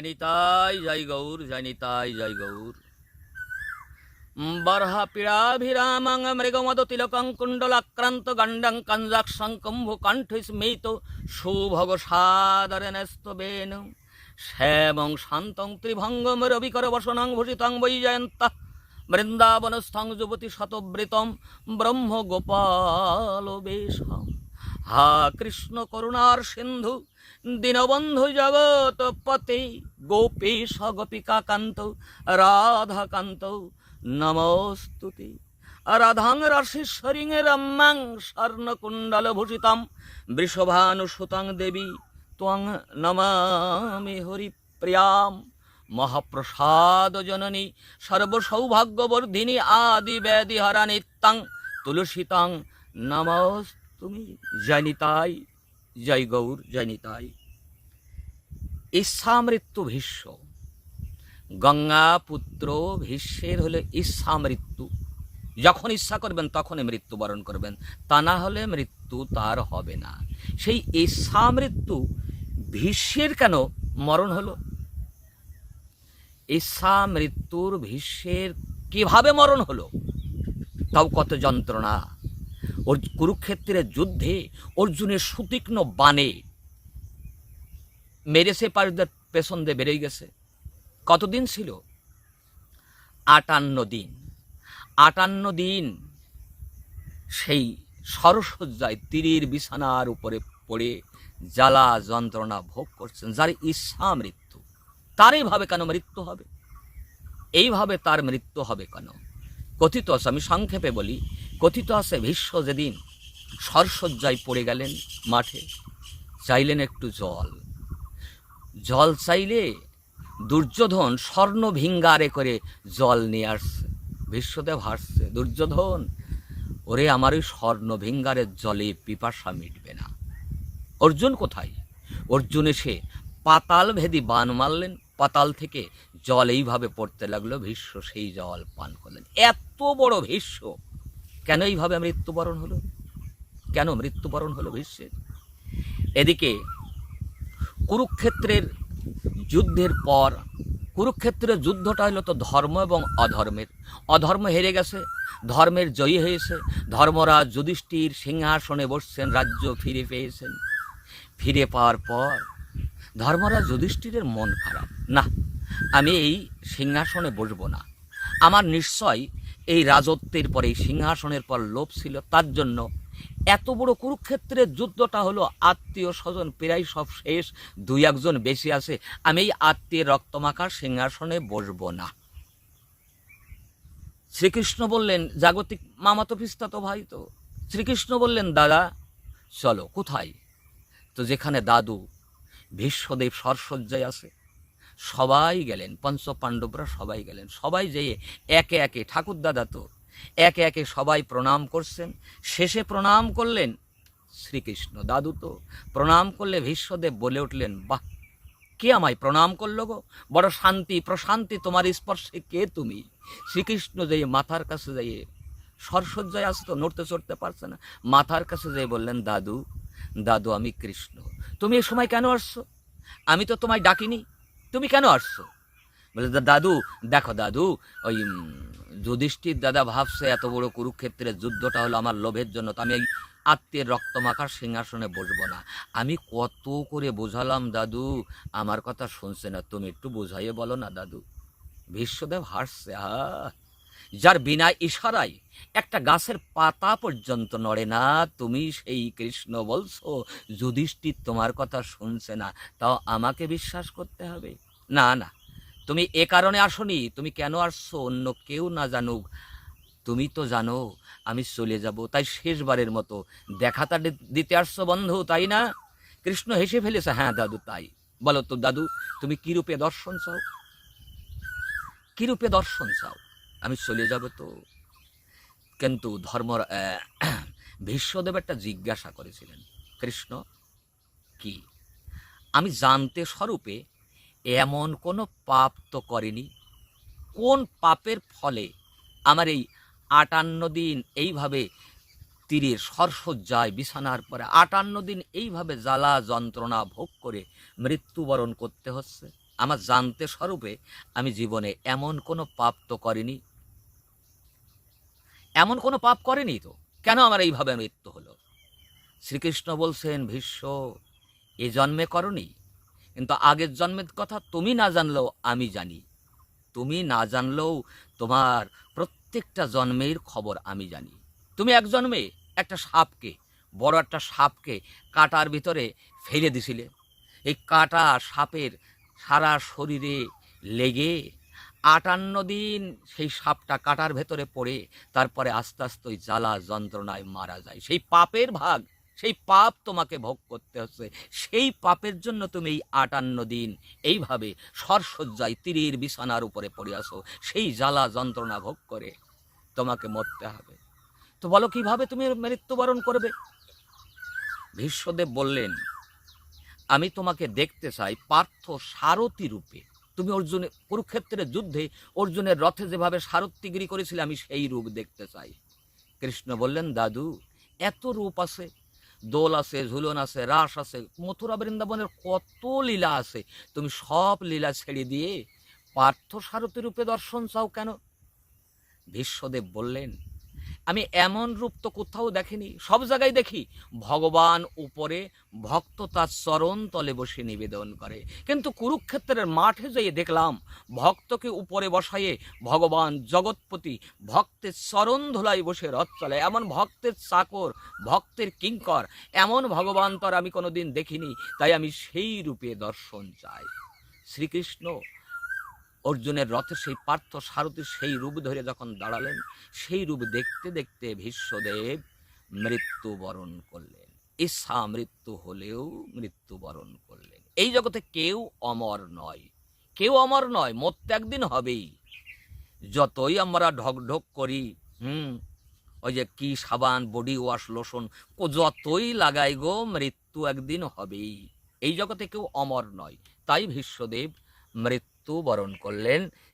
জয় জয় গৌর, জয় জয় গৌর। বর্হা পীড়াভিরামং মৃগমদ তিলকং কুণ্ডলাক্রান্ত গণ্ডং কঞ্জাক্ষং কুম্ভ কণ্ঠ স্মিত সুভগ সাদরেণস্তবেন শ্যামং শান্তং ত্রিভঙ্গম রবিকর বসনং ভূষিতং বৈজয়ন্তঃ বৃন্দাবনস্থং যুবতী শতবৃতম ব্রহ্ম গোপাল বেশম। হা কৃষ্ণ করুণার সিন্ধু দীনবন্ধু জগৎপতে গোপীশ গোপিকাকান্ত রাধাকান্ত নমস্তুতে। রাধাং রাশেশ্বরীং রম্যাং স্বর্ণকুণ্ডলভূষিতাং বৃষভানুসুতাং দেবী ত্বং নমামি হরিপ্রিয়াম। মহাপ্রসাদ জননী সর্বসৌভাগ্যবর্ধিনী আদি ব্যাধিহরা নিত্যাং তুলসীতাং নমস্তুমি। জয় নিতাই, জয় গৌর, জয় নিতাই। ঈর্ষা মৃত্যু ভীষ্ম, গঙ্গা পুত্র ভীষ্মের হলে ঈর্ষা মৃত্যু। যখন ইচ্ছা করবেন তখনই মৃত্যুবরণ করবেন, তা না হলে মৃত্যু তার হবে না। সেই ঈর্ষা মৃত্যু ভীষ্মের কেন মরণ হলো? ঈর্ষা মৃত্যুর ভীষ্মের কিভাবে মরণ হলো, তাও কত যন্ত্রণা। কুরুক্ষেত্রের যুদ্ধে অর্জুনের সুতীক্ষ্ণ বাণে মেরেছে, পারদের পেছন দিয়ে বেরিয়ে গেছে। কতদিন ছিল? 58 দিন। 58 দিন সেই সরসজ্জায় তীরের বিছানার উপরে পড়ে জ্বালা যন্ত্রণা ভোগ করছেন। যার ঈর্ষা মৃত্যু, তার এইভাবে কেন মৃত্যু হবে? এইভাবে তার মৃত্যু হবে কেন? কথিত আছে, আমি সংক্ষেপে বলি, কথিত আছে ভীষ্ম যেদিন সরসজ্জায় পড়ে গেলেন মাঠে, চাইলেন একটু জল। জল চাইলে দুর্যোধন স্বর্ণ ভিঙ্গারে করে জল নিয়ে আসছে। ভীষ্মদেব হাসছে, দুর্যোধন, ওরে আমার ওই স্বর্ণ ভিঙ্গারের জলে পিপাসা মিটবে না। অর্জুন কোথায়? অর্জুন এসে পাতাল ভেদি বান মারলেন, পাতাল থেকে জল এইভাবে পড়তে লাগলো। ভীষ্ম সেই জল পান করলেন। এত বড় ভীষ্ম কেন এইভাবে মৃত্যুবরণ হলো? কেন মৃত্যুবরণ হলো ভীষ্মের? এদিকে কুরুক্ষেত্রের যুদ্ধের পর, কুরুক্ষেত্রের যুদ্ধটা হলো তো ধর্ম এবং অধর্মের। অধর্ম হেরে গেছে, ধর্মের জয়ী হয়েছে। ধর্মরাজ যুধিষ্ঠির সিংহাসনে বসছেন, রাজ্য ফিরে পেয়েছেন। ফিরে পাওয়ার পর ধর্মরাজ যুধিষ্ঠিরের মন খারাপ, না আমি এই সিংহাসনে বসবো না। আমার নিশ্চয় এই রাজত্বের পর, এই সিংহাসনের পর লোভ ছিল, তার জন্য এত বড় কুরুক্ষেত্রের যুদ্ধটা হলো, আত্মীয় স্বজন প্রায় সব শেষ, 2-1 বেশি আছে, আমি এই আত্মীয় রক্তমাখার সিংহাসনে বসবো না। শ্রীকৃষ্ণ বললেন, জাগতিক মামাতো পিস্তাতো ভাই তো, শ্রীকৃষ্ণ বললেন, দাদা চলো। কোথায়? তো যেখানে দাদু ভীষ্মদেব সরসজ্জায় আছে, সবাই গেলেন, পঞ্চপাণ্ডবরা সবাই গেলেন। সবাই যেয়ে একে একে, ঠাকুর দাদা তো, একে একে সবাই প্রণাম করছেন। শেষে প্রণাম করলেন শ্রীকৃষ্ণ, দাদু তো প্রণাম করলে ভীষ্মদেব বলে উঠলেন, বাহ, কে আমায় প্রণাম করলো গো, বড় শান্তি প্রশান্তি তোমার স্পর্শে, কে তুমি? শ্রীকৃষ্ণ যেয়ে মাথার কাছে যেয়ে, সরসজ্জায় আছে তো, নড়তে চড়তে পারছে না, মাথার কাছে যেয়ে বললেন, দাদু দাদু আমি কৃষ্ণ, তুমি এ সময় কেন আসছো? আমি তো তোমায় ডাকিনি, তুমি কেন আসছো? বলে, দাদু দেখো দাদু, ওই যুধিষ্ঠির দাদা ভাবছে এত বড় কুরুক্ষেত্রের যুদ্ধটা হলো আমার লোভের জন্য, তো আমি এই আত্মীয়ের রক্তমাখার সিংহাসনে বসবো না। আমি কত করে বোঝালাম দাদু, আমার কথা শুনছে না, তুমি একটু বোঝাইয়ে বলো না দাদু। ভীষ্মদেব হাসছে, যার বিনা ইশারায় একটা গাছের পাতা পর্যন্ত নড়ে না, তুমি সেই কৃষ্ণ বলছো যুধিষ্ঠির তোমার কথা শুনছে না, তাও আমাকে বিশ্বাস করতে হবে? না না, তুমি এ কারণে আসনি, তুমি কেন আসছো অন্য কেউ না জানুক, তুমি তো জানো আমি চলে যাব, তাই শেষবারের মতো দেখাটা দিতে আসছো বন্ধু, তাই না? কৃষ্ণ হেসে ফেলেছে, হ্যাঁ দাদু তাই। বলো তো দাদু, তুমি কি রূপে দর্শন চাও? কি রূপে দর্শন চাও? আমি চলে যাব তো। কিন্তু ভীষ্মদেব একটা জিজ্ঞাসা করেছিলেন, কৃষ্ণ কি? আমি জানতে স্বরূপে এমন কোনো পাপ তো করেনি, কোন পাপের ফলে আমার এই 58 দিন এইভাবে তীরের সরসজ্জায় বিছানার পরে 58 দিন এইভাবে জ্বালা যন্ত্রণা ভোগ করে মৃত্যুবরণ করতে হচ্ছে? আমার জানতে স্বরূপে আমি জীবনে এমন কোনো পাপ তো করিনি, এমন কোনো পাপ করেনি তো, কেন আমার এইভাবে মৃত্যু হলো? শ্রীকৃষ্ণ বলছেন, ভীষ্ম, এ জন্মে করনি, কিন্তু আগের জন্মের কথা তুমি না জানলেও আমি জানি। তুমি না জানলেও তোমার প্রত্যেকটা জন্মের খবর আমি জানি। তুমি এক জন্মে একটা সাপকে, বড় একটা সাপকে কাঁটার ভিতরে ফেলে দিছিলে। এই কাঁটা সাপের সারা শরীরে লেগে 58 দিন সেই সাপটা কাঁটার ভেতরে পড়ে তারপরে আস্তে আস্তে ওই জ্বালা যন্ত্রণায় মারা যায়। সেই পাপের ভাগ, সেই পাপ তোমাকে ভোগ করতে হচ্ছে। সেই পাপের জন্য তুমি এই 58 দিন এইভাবে সরসজ্জায় তীরের বিছানার উপরে পড়ে আসো। সেই জ্বালা যন্ত্রণা ভোগ করে তোমাকে মরতে হবে। তো বলো কিভাবে তুমি মৃত্যুবরণ করবে? ভীষ্মদেব বললেন, আমি তোমাকে দেখতে চাই পার্থ সারথি রূপে। তুমি অর্জুনের কুরুক্ষেত্রের যুদ্ধে অর্জুনের রথে যেভাবে সারথিগিরি করেছিলে, আমি সেই রূপ দেখতে চাই। কৃষ্ণ বললেন, দাদু, এত রূপ আছে, দোল আছে, ঝুলন আছে, রাস আছে, মথুরা বৃন্দাবনের কত লীলা আছে, তুমি সব লীলা ছেড়ে দিয়ে পার্থ সারথি রূপে দর্শন চাও কেন? ভীষ্মদেব বললেন, আমি এমন রূপ তো কোথাও দেখিনি, সব জায়গায় দেখি ভগবান উপরে, ভক্ত তার চরণ তলে বসে নিবেদন করে, কিন্তু কুরুক্ষেত্রের মাঠে যেয়ে দেখলাম ভক্তকে উপরে বসাইয়ে ভগবান জগৎপতি ভক্তের চরণ ধুলায় বসে রথ চলে। এমন ভক্তের চাকর, ভক্তের কিঙ্কর, এমন ভগবান তো আর আমি কোনোদিন দেখিনি, তাই আমি সেই রূপে দর্শন চাই। শ্রীকৃষ্ণ অর্জুনের রথে সেই পার্থ সারথীর সেই রূপ ধরে যখন দাঁড়ালেন, সেই রূপ দেখতে দেখতে ভীষ্মদেব মৃত্যুবরণ করলেন। ইচ্ছা মৃত্যু হলেও মৃত্যুবরণ করলেন। এই জগতে কেউ অমর নয়, কেউ অমর নয়, মরতে একদিন হবেই। যতই আমরা ঢকঢক করি, ওই যে কি সাবান, বডি ওয়াশ, লোশন যতই লাগাই গো, মৃত্যু একদিন হবেই। এই জগতে কেউ অমর নয়, তাই ভীষ্মদেব মৃত্যুবরণ করলেন।